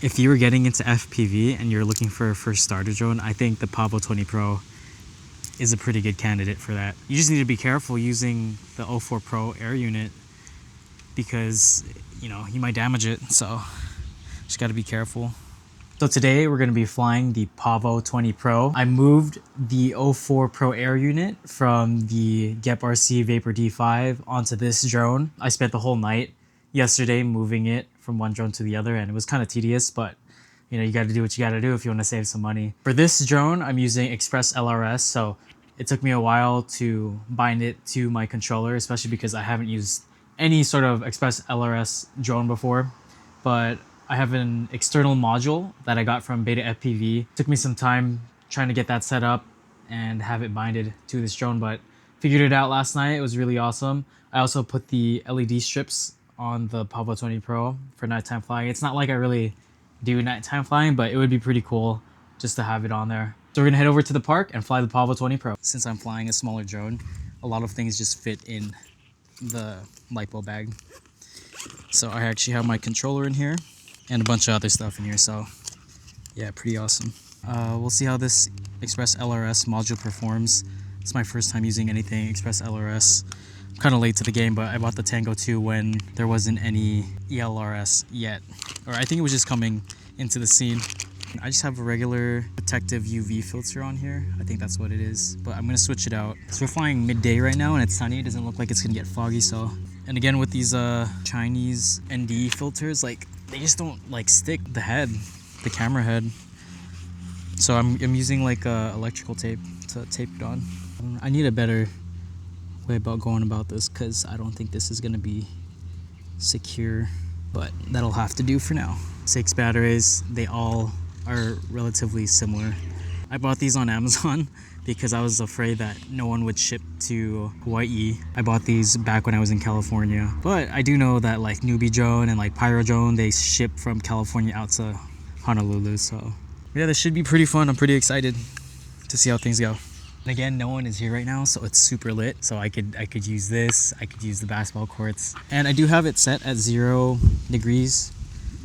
If you were getting into FPV and you're looking for a first starter drone, I think the PAVO 20 Pro is a pretty good candidate for that. You just need to be careful using the 04 Pro air unit because, you know, you might damage it, so just got to be careful. So today we're going to be flying the PAVO 20 Pro. I moved the 04 Pro air unit from the GEP RC Vapor D5 onto this drone. I spent the whole night yesterday moving it from one drone to the other, and it was kind of tedious, but you know, you got to do what you got to do if you want to save some money. For this drone, I'm using Express ELRS, so it took me a while to bind it to my controller, especially because I haven't used any sort of Express ELRS drone before, but I have an external module that I got from BETAFPV. It took me some time trying to get that set up and have it binded to this drone, but figured it out last night. It was really awesome. I also put the LED strips on the PAVO 20 Pro for nighttime flying. It's not like I really do nighttime flying, but it would be pretty cool just to have it on there. So we're gonna head over to the park and fly the PAVO 20 Pro. Since I'm flying a smaller drone, a lot of things just fit in the lipo bag. So I actually have my controller in here and a bunch of other stuff in here, so yeah, pretty awesome. We'll see how this Express ELRS module performs. It's my first time using anything Express ELRS. I'm kind of late to the game, but I bought the Tango 2 when there wasn't any ELRS yet, or I think it was just coming into the scene. I just have a regular protective UV filter on here. I think that's what it is, but I'm gonna switch it out. So we're flying midday right now and it's sunny. It doesn't look like it's gonna get foggy, so. And again, with these Chinese ND filters, like, they just don't like stick the head, the camera head. So I'm using like electrical tape to tape it on. I need a better way about going about this because I don't think this is gonna be secure, but that'll have to do for now. 6 batteries, they all are relatively similar. I bought these on Amazon because I was afraid that no one would ship to Hawaii. I bought these back when I was in California. But I do know that like Newbie Drone and like Pyro Drone, they ship from California out to Honolulu. So yeah, this should be pretty fun. I'm pretty excited to see how things go. And again, no one is here right now, so it's super lit. So I could use this, I could use the basketball courts. And I do have it set at 0 degrees.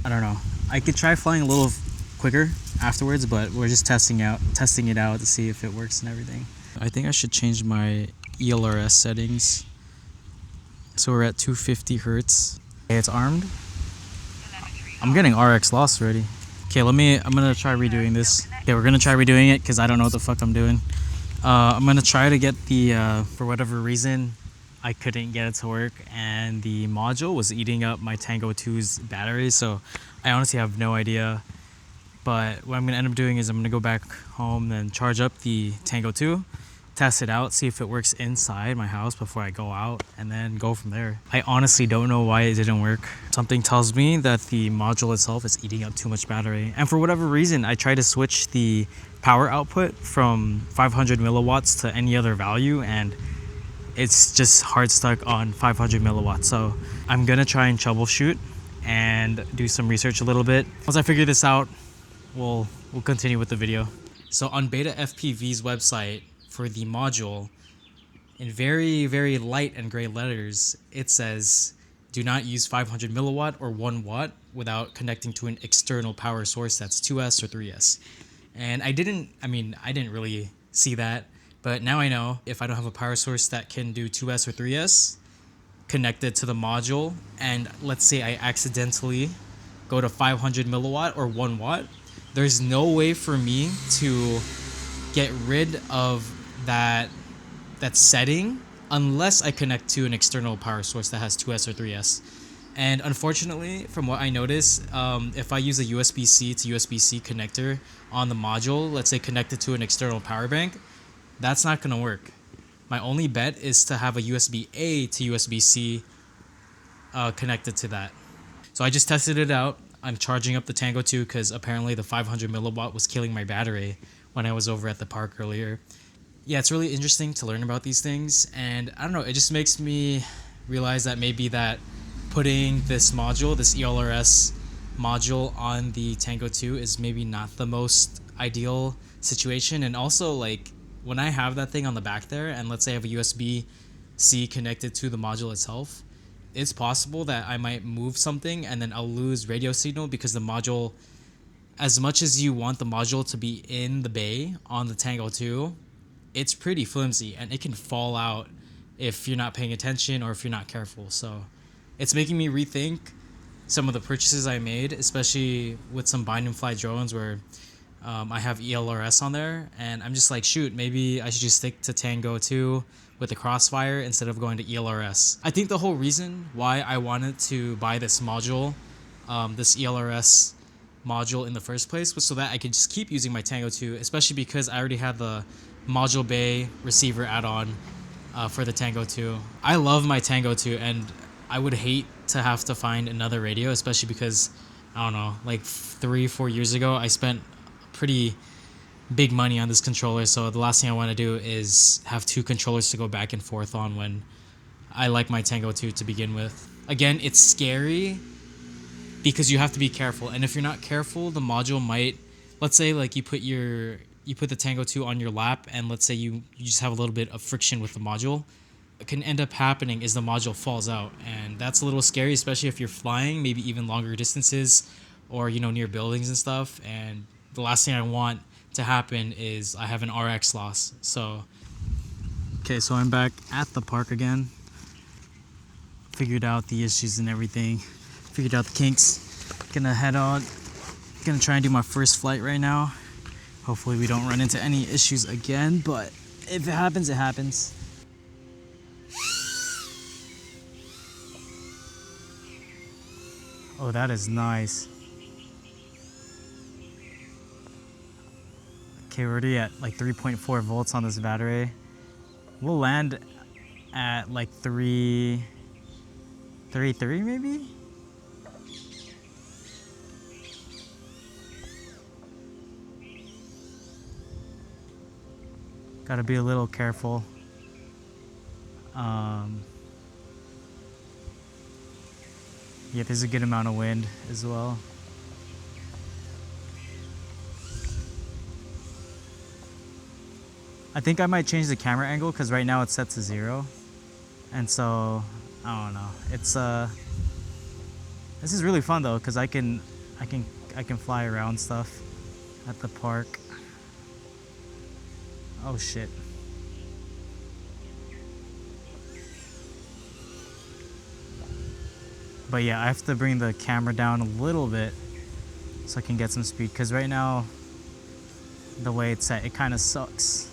I don't know. I could try flying a little quicker afterwards, but we're just testing it out to see if it works and everything. I think I should change my ELRS settings. So we're at 250 hertz. Okay, it's armed. I'm getting RX loss already. Okay, I'm gonna try redoing this. Okay, we're gonna try redoing it because I don't know what the fuck I'm doing. I'm gonna try to get the, for whatever reason, I couldn't get it to work and the module was eating up my Tango 2's battery, so I honestly have no idea. But what I'm going to end up doing is I'm going to go back home and charge up the Tango 2, test it out, see if it works inside my house before I go out, and then go from there. I honestly don't know why it didn't work. Something tells me that the module itself is eating up too much battery. And for whatever reason, I tried to switch the power output from 500 milliwatts to any other value, and it's just hard stuck on 500 milliwatts. So I'm going to try and troubleshoot and do some research a little bit. Once I figure this out, we'll continue with the video. So on BETAFPV's website for the module, in very, very light and gray letters, it says, do not use 500 milliwatt or 1 watt without connecting to an external power source that's 2S or 3S. And I didn't really see that, but now I know if I don't have a power source that can do 2S or 3S connected to the module, and let's say I accidentally go to 500 milliwatt or 1 watt, there's no way for me to get rid of that setting unless I connect to an external power source that has 2S or 3S. And unfortunately, from what I noticed, if I use a USB-C to USB-C connector on the module, let's say connected to an external power bank, that's not going to work. My only bet is to have a USB-A to USB-C connected to that. So I just tested it out. I'm charging up the Tango 2 because apparently the 500 milliwatt was killing my battery when I was over at the park earlier. Yeah, it's really interesting to learn about these things, and I don't know, it just makes me realize that maybe that putting this module, this ELRS module on the Tango 2 is maybe not the most ideal situation. And also, like, when I have that thing on the back there, and let's say I have a USB-C connected to the module itself, it's possible that I might move something and then I'll lose radio signal because the module as much as you want the module to be in the bay on the Tango 2, it's pretty flimsy and it can fall out if you're not paying attention or if you're not careful. So it's making me rethink some of the purchases I made, especially with some bind and fly drones where I have ELRS on there, and I'm just like, shoot, maybe I should just stick to Tango 2 with the Crossfire instead of going to ELRS. I think the whole reason why I wanted to buy this module, this ELRS module in the first place, was so that I could just keep using my Tango 2, especially because I already had the module bay receiver add-on for the Tango 2. I love my Tango 2, and I would hate to have to find another radio, especially because, I don't know, like 3-4 years ago, I spent pretty big money on this controller, so the last thing I want to do is have two controllers to go back and forth on when I like my Tango 2 to begin with. Again, it's scary because you have to be careful, and if you're not careful, the module might, let's say like you put the Tango 2 on your lap, and let's say you just have a little bit of friction with the module. What can end up happening is the module falls out, and that's a little scary, especially if you're flying maybe even longer distances or near buildings and stuff. And the last thing I want to happen is I have an RX loss. So okay, so I'm back at the park again. Figured out the issues and everything. Figured out the kinks. Gonna head on. Gonna try and do my first flight right now. Hopefully we don't run into any issues again, but if it happens, it happens. Oh, that is nice. Okay, we're already at like 3.4 volts on this battery. We'll land at like 3.3 maybe? Gotta be a little careful. Yeah, there's a good amount of wind as well. I think I might change the camera angle because right now it's set to 0. And so, I don't know. It's this is really fun though, because I can fly around stuff at the park. Oh shit. But yeah, I have to bring the camera down a little bit so I can get some speed, because right now the way it's set, it kind of sucks.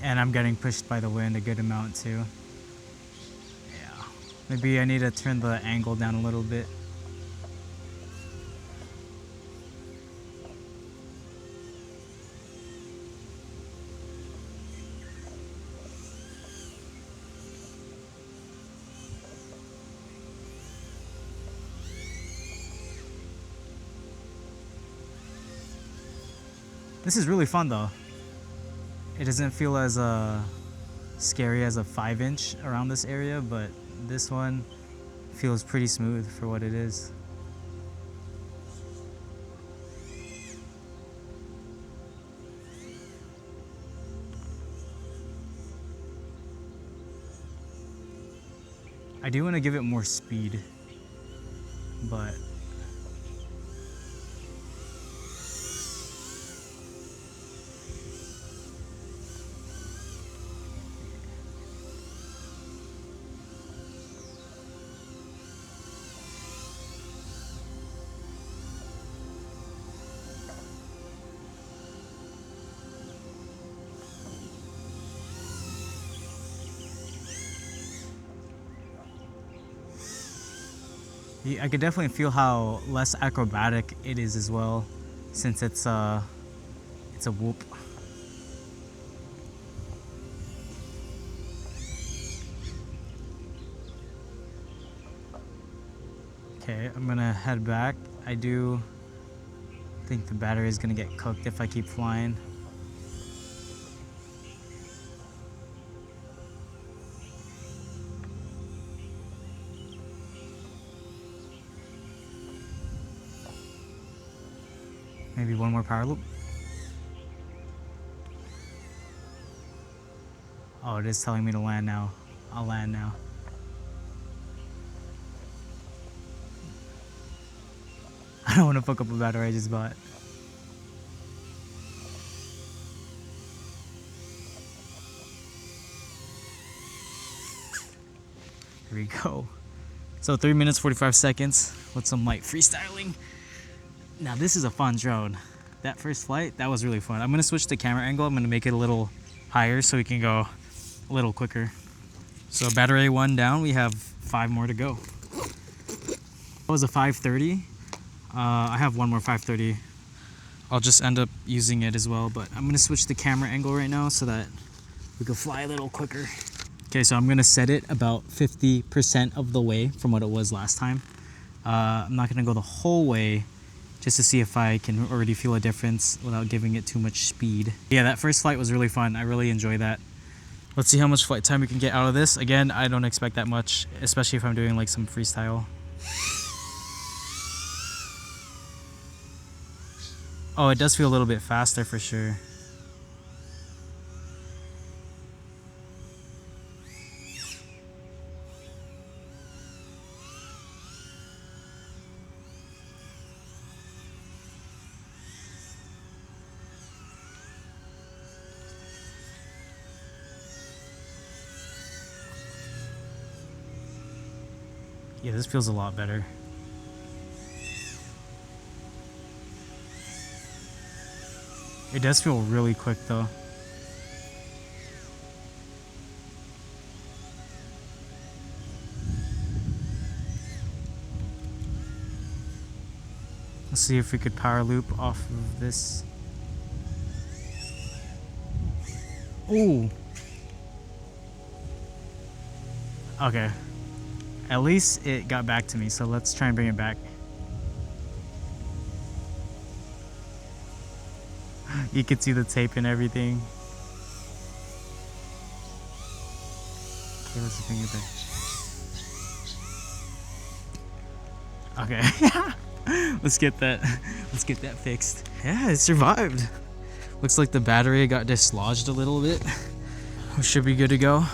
And I'm getting pushed by the wind a good amount too. Yeah. Maybe I need to turn the angle down a little bit. This is really fun though. It doesn't feel as scary as a 5-inch around this area, but this one feels pretty smooth for what it is. I do want to give it more speed, but I could definitely feel how less acrobatic it is as well, since it's a whoop. Okay, I'm gonna head back. I do think the battery is gonna get cooked if I keep flying. Maybe one more power loop. Oh, it is telling me to land now. I'll land now. I don't want to fuck up a battery I just bought. Here we go. So 3 minutes 45 seconds with some light freestyling. Now this is a fun drone. That first flight, that was really fun. I'm gonna switch the camera angle. I'm gonna make it a little higher so we can go a little quicker. So battery 1 down, we have 5 more to go. That was a 530. I have one more 530. I'll just end up using it as well, but I'm gonna switch the camera angle right now so that we can fly a little quicker. Okay, so I'm gonna set it about 50% of the way from what it was last time. I'm not gonna go the whole way just to see if I can already feel a difference without giving it too much speed. Yeah, that first flight was really fun. I really enjoyed that. Let's see how much flight time we can get out of this. Again, I don't expect that much, especially if I'm doing like some freestyle. Oh, it does feel a little bit faster for sure. Yeah, this feels a lot better. It does feel really quick though. Let's see if we could power loop off of this. Ooh. Okay. At least it got back to me, so let's try and bring it back. You can see the tape and everything. Okay, let's bring it back. Okay. Let's get that fixed. Yeah, it survived. Looks like the battery got dislodged a little bit. We should be good to go.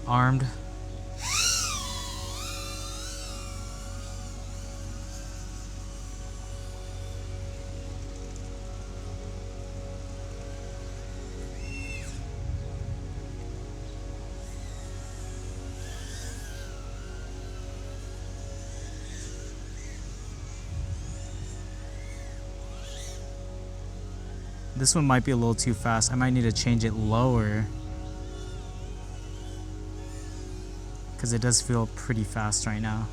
Armed. This one might be a little too fast. I might need to change it lower because it does feel pretty fast right now.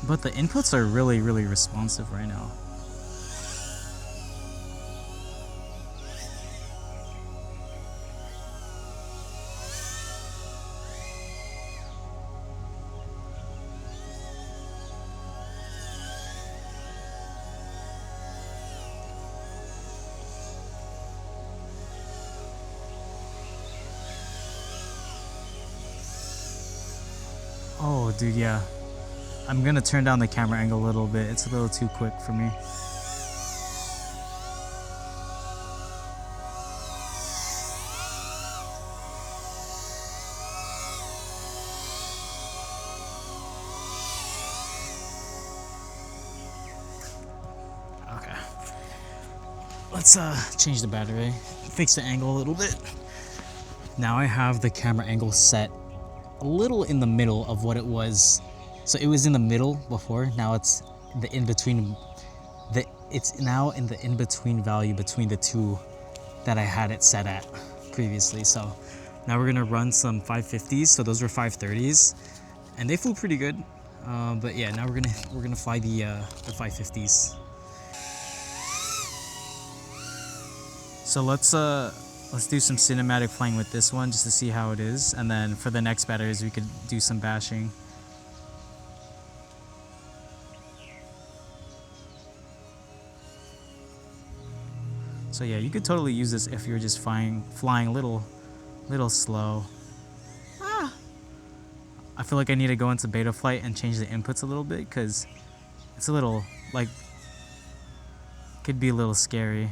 But the inputs are really, really responsive right now. Oh, dude, yeah. I'm gonna turn down the camera angle a little bit. It's a little too quick for me. Okay. Let's change the battery, fix the angle a little bit. Now I have the camera angle set a little in the middle of what it was. So it was in the middle before, now it's the in-between. It's now in the in-between value between the two that I had it set at previously. So now we're gonna run some 550s. So those were 530s, and they flew pretty good. But yeah, now we're gonna fly the 550s. So let's do some cinematic flying with this one just to see how it is, and then for the next batteries we could do some bashing. So yeah, you could totally use this if you're just flying a little slow. I feel like I need to go into beta flight and change the inputs a little bit because it's a little, like, could be a little scary.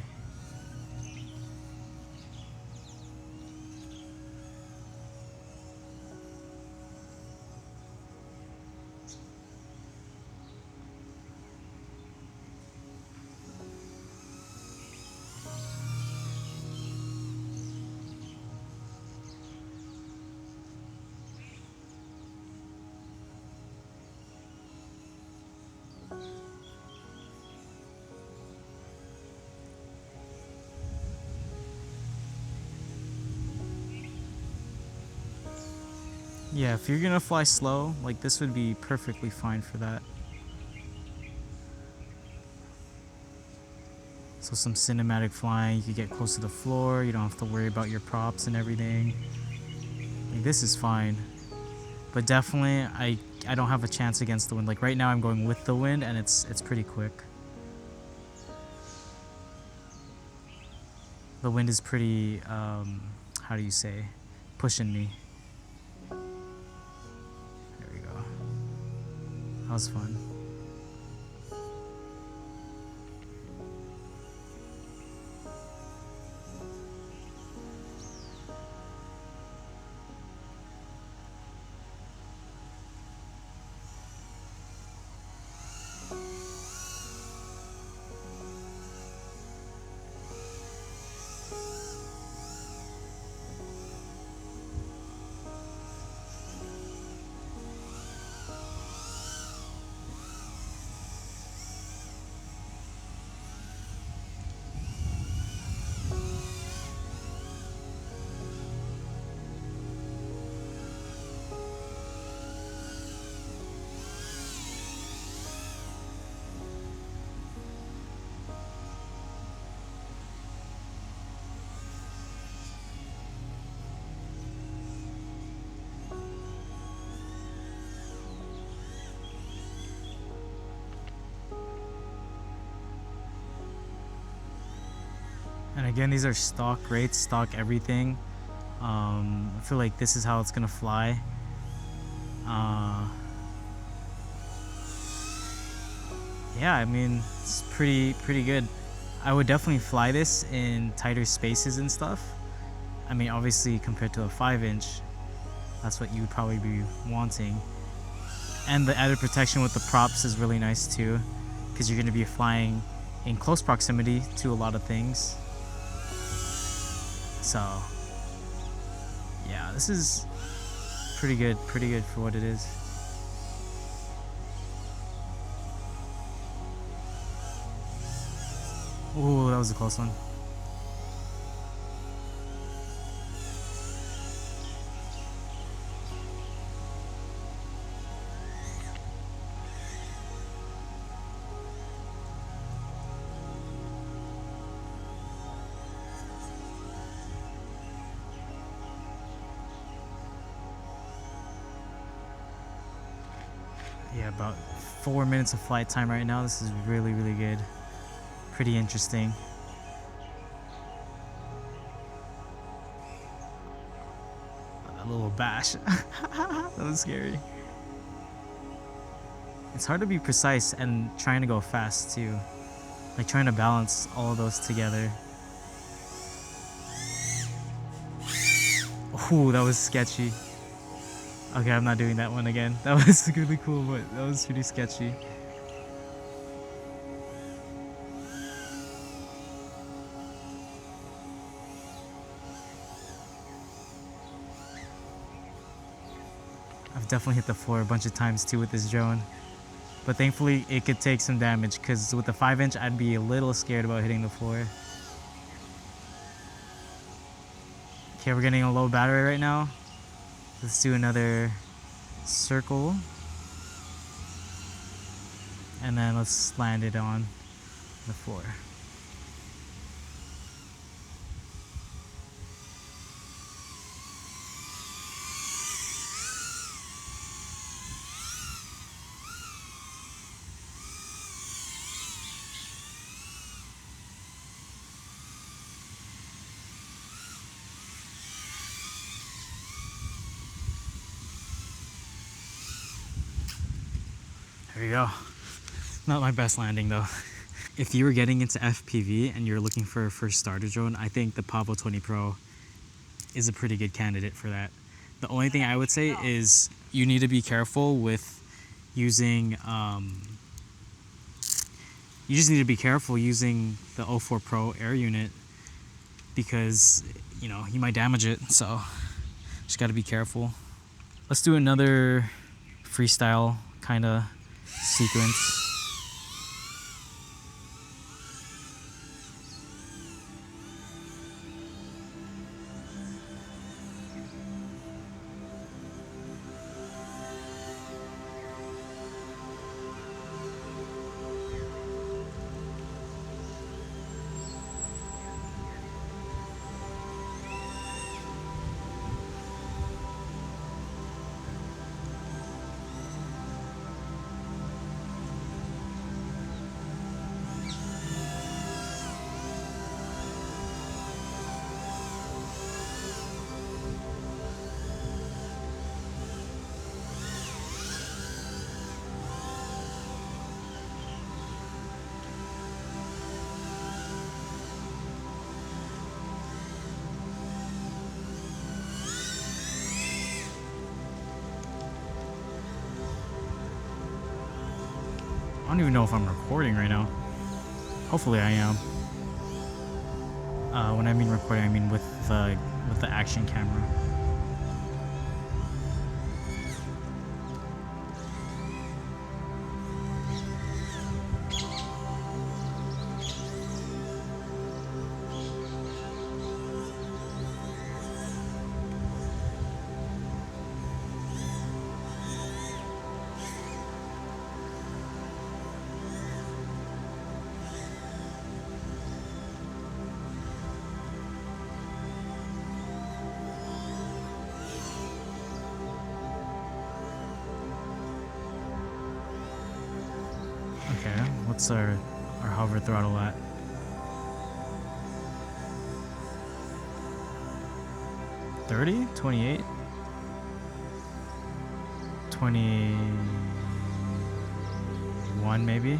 Yeah, if you're gonna fly slow, like this would be perfectly fine for that. So some cinematic flying, you could get close to the floor, you don't have to worry about your props and everything. Like, this is fine. But definitely, I don't have a chance against the wind. Like right now I'm going with the wind and it's pretty quick. The wind is pretty, how do you say, pushing me. There we go. That was fun. And again, these are stock rates, stock everything. I feel like this is how it's gonna fly. Yeah, I mean, it's pretty good. I would definitely fly this in tighter spaces and stuff. I mean, obviously compared to a 5-inch, that's what you would probably be wanting. And the added protection with the props is really nice too, because you're going to be flying in close proximity to a lot of things. So yeah, this is pretty good for what it is. Ooh, that was a close one. Yeah, about 4 minutes of flight time right now. This is really good. Pretty interesting. A little bash. That was scary. It's hard to be precise and trying to go fast too. Like trying to balance all of those together. Ooh, that was sketchy. Okay, I'm not doing that one again. That was really cool, but that was pretty sketchy. I've definitely hit the floor a bunch of times too with this drone. But thankfully it could take some damage, because with the 5-inch I'd be a little scared about hitting the floor. Okay, we're getting a low battery right now. Let's do another circle. And then let's land it on the floor. we go. Not my best landing though. If you were getting into FPV and you're looking for a first starter drone, I think the PAVO 20 Pro is a pretty good candidate for that. The only thing I would say is you need to be careful with using, you just need to be careful using the 04 Pro air unit because, you know, you might damage it. So just got to be careful. Let's do another freestyle kind of sequence. I don't even know if I'm recording right now. Hopefully I am. When I mean recording, I mean with the action camera. Okay, what's our hover throttle at? 30? 28? 21 maybe?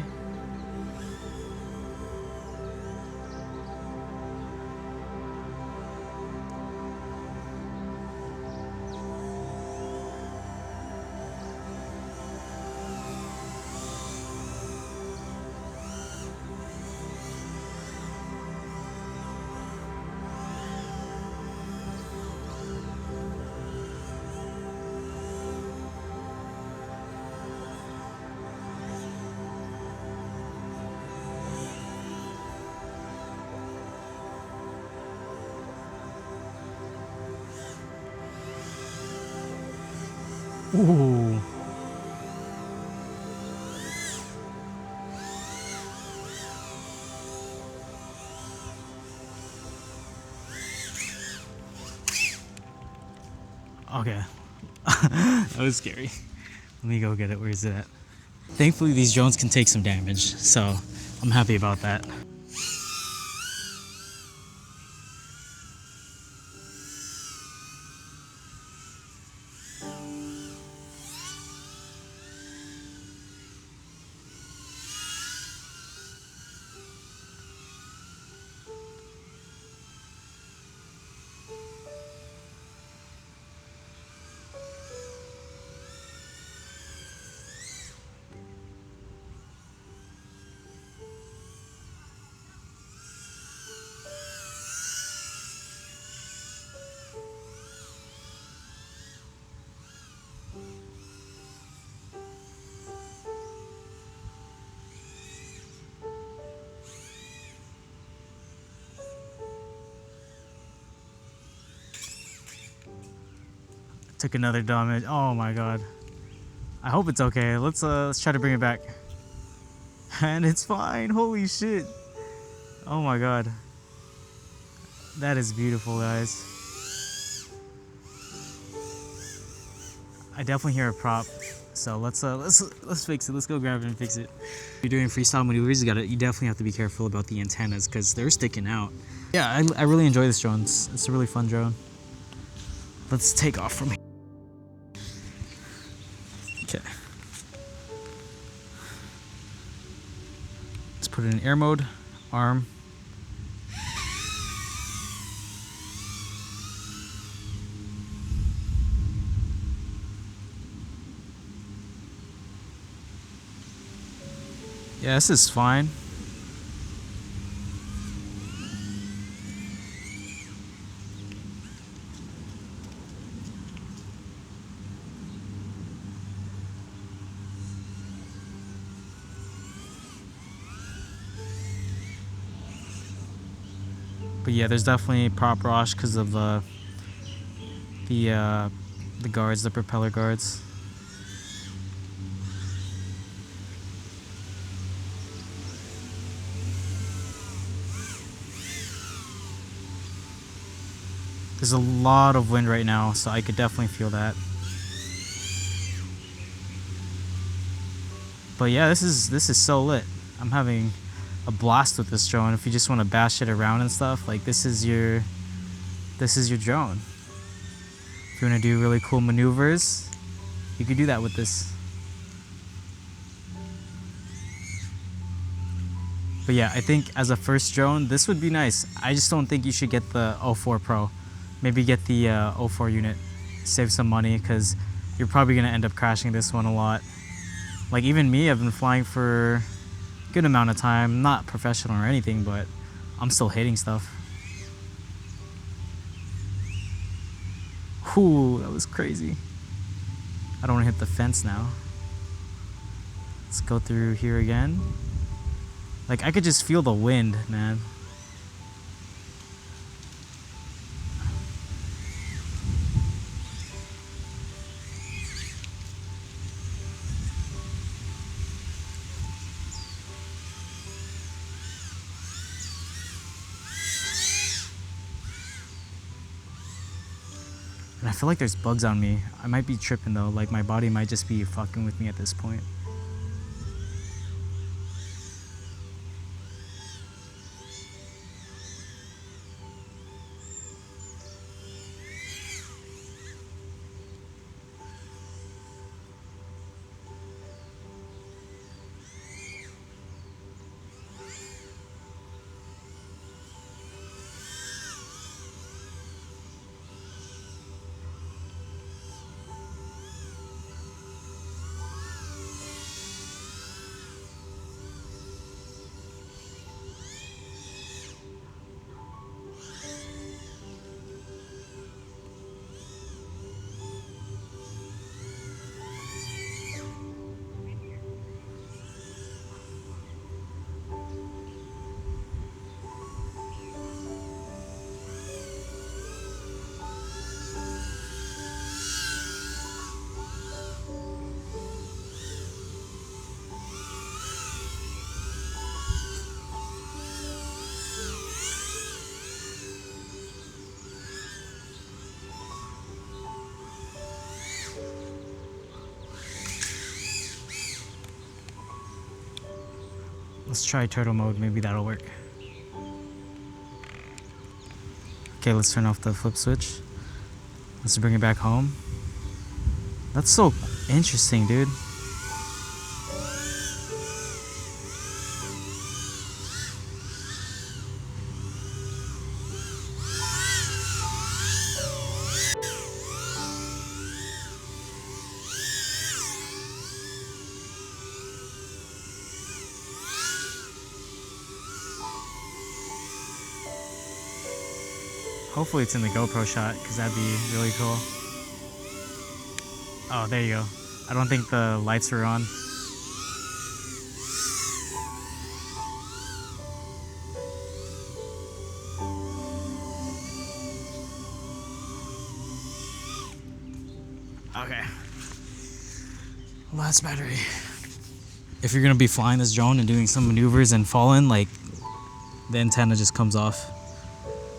Ooh. Okay. That was scary. Let me go get it. Where is it at? Thankfully, these drones can take some damage, so I'm happy about that. Took another damage. Oh my god. I hope it's okay. Let's try to bring it back. And it's fine. Holy shit. Oh my god. That is beautiful, guys. I definitely hear a prop. So let's fix it. Let's go grab it and fix it. If you're doing freestyle maneuvers, you definitely have to be careful about the antennas because they're sticking out. Yeah, I really enjoy this drone. It's a really fun drone. Let's take off from here. Okay. put it in air mode, arm. Yeah, this is fine. But yeah, there's definitely prop wash because of the guards, the propeller guards. There's a lot of wind right now, so I could definitely feel that. But yeah, this is so lit. I'm having a blast with this drone. If you just want to bash it around and stuff, like this is your drone. If you want to do really cool maneuvers, you could do that with this. But yeah, I think as a first drone, this would be nice. I just don't think you should get the 04 Pro. Maybe get the 04 unit. Save some money because you're probably going to end up crashing this one a lot. Like even me, I've been flying for a good amount of time. Not professional or anything, but I'm still hitting stuff. Ooh, that was crazy. I don't want to hit the fence now. Let's go through here again. Like I could just feel the wind, man. And I feel like there's bugs on me. I might be tripping though. Like my body might just be fucking with me at this point. Let's try turtle mode, maybe that'll work. Okay, let's turn off the flip switch. Let's bring it back home. That's so interesting, dude. Hopefully it's in the GoPro shot, because that'd be really cool. Oh, there you go. I don't think the lights were on. Okay. Last battery. If you're gonna be flying this drone and doing some maneuvers and falling, like, the antenna just comes off.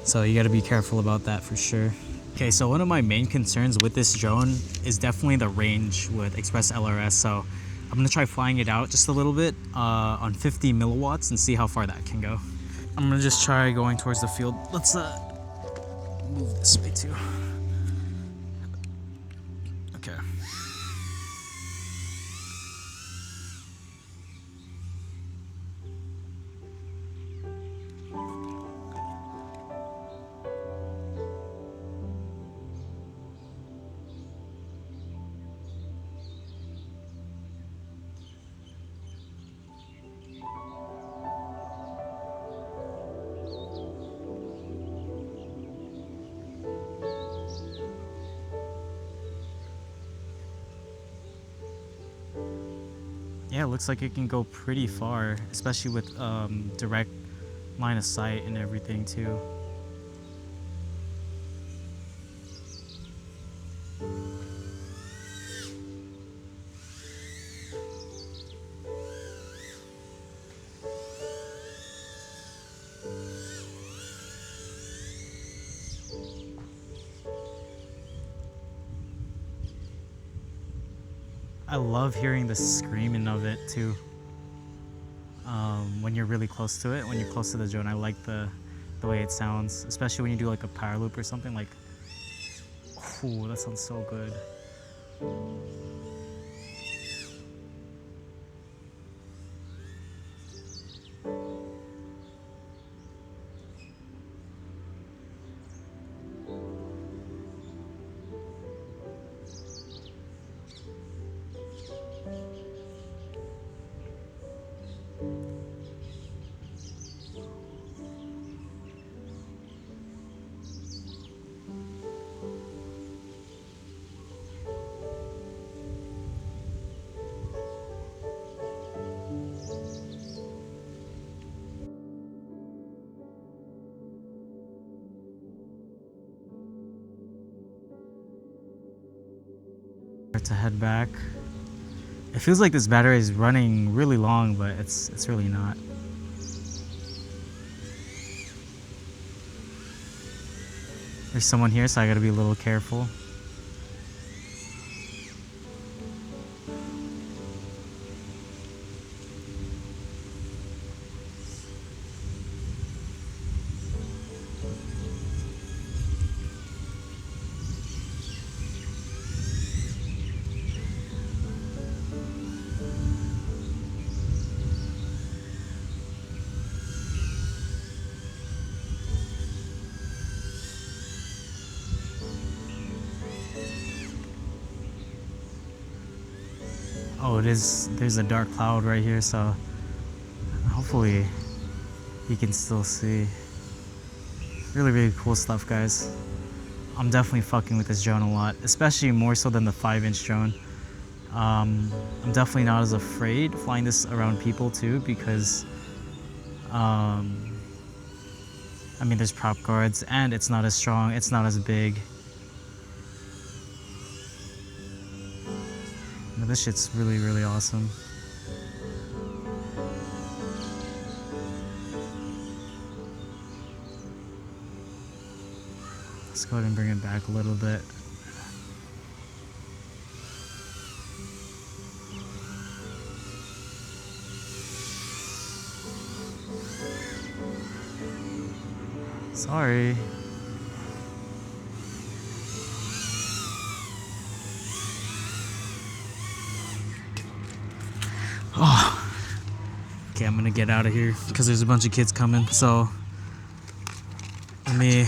So you gotta be careful about that for sure. Okay, so one of my main concerns with this drone is definitely the range with Express ELRS. So I'm gonna try flying it out just a little bit on 50 milliwatts and see how far that can go. I'm gonna just try going towards the field. Let's move this way too. Okay. Yeah, it looks like it can go pretty far, especially with direct line of sight and everything too. I love hearing the screaming of it too. When you're really close to it, when you're close to the drone, I like the way it sounds, especially when you do like a power loop or something. Like, ooh, that sounds so good. To head back. It feels like this battery is running really long, but it's really not. There's someone here, so I gotta be a little careful. Oh, it is. There's a dark cloud right here, so hopefully you can still see. Really, really cool stuff, guys. I'm definitely fucking with this drone a lot, especially more so than the 5-inch drone. I'm definitely not as afraid flying this around people too, because I mean, there's prop guards and it's not as strong, it's not as big. But this shit's really, really awesome. Let's go ahead and bring it back a little bit. Sorry. Oh. Okay, I'm gonna get out of here because there's a bunch of kids coming. So let me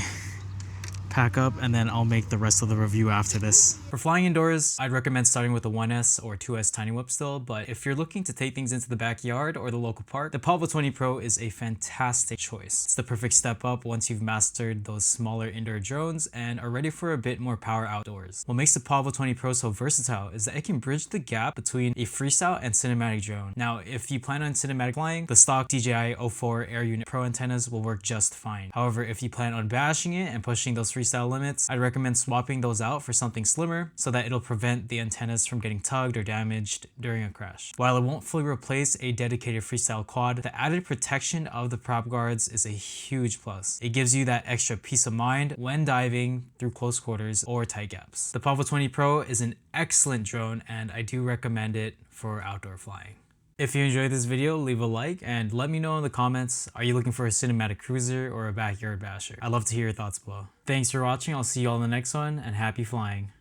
pack up and then I'll make the rest of the review after this. For flying indoors, I'd recommend starting with a 1S or 2S Tiny Whip still, but if you're looking to take things into the backyard or the local park, the PAVO 20 Pro is a fantastic choice. It's the perfect step up once you've mastered those smaller indoor drones and are ready for a bit more power outdoors. What makes the PAVO 20 Pro so versatile is that it can bridge the gap between a freestyle and cinematic drone. Now, if you plan on cinematic flying, the stock DJI O4 Air Unit Pro antennas will work just fine. However, if you plan on bashing it and pushing those freestyle limits, I'd recommend swapping those out for something slimmer so that it'll prevent the antennas from getting tugged or damaged during a crash. While it won't fully replace a dedicated freestyle quad, the added protection of the prop guards is a huge plus. It gives you that extra peace of mind when diving through close quarters or tight gaps. The PAVO 20 Pro is an excellent drone and I do recommend it for outdoor flying. If you enjoyed this video, leave a like and let me know in the comments, are you looking for a cinematic cruiser or a backyard basher? I'd love to hear your thoughts below. Thanks for watching, I'll see you all in the next one, and happy flying.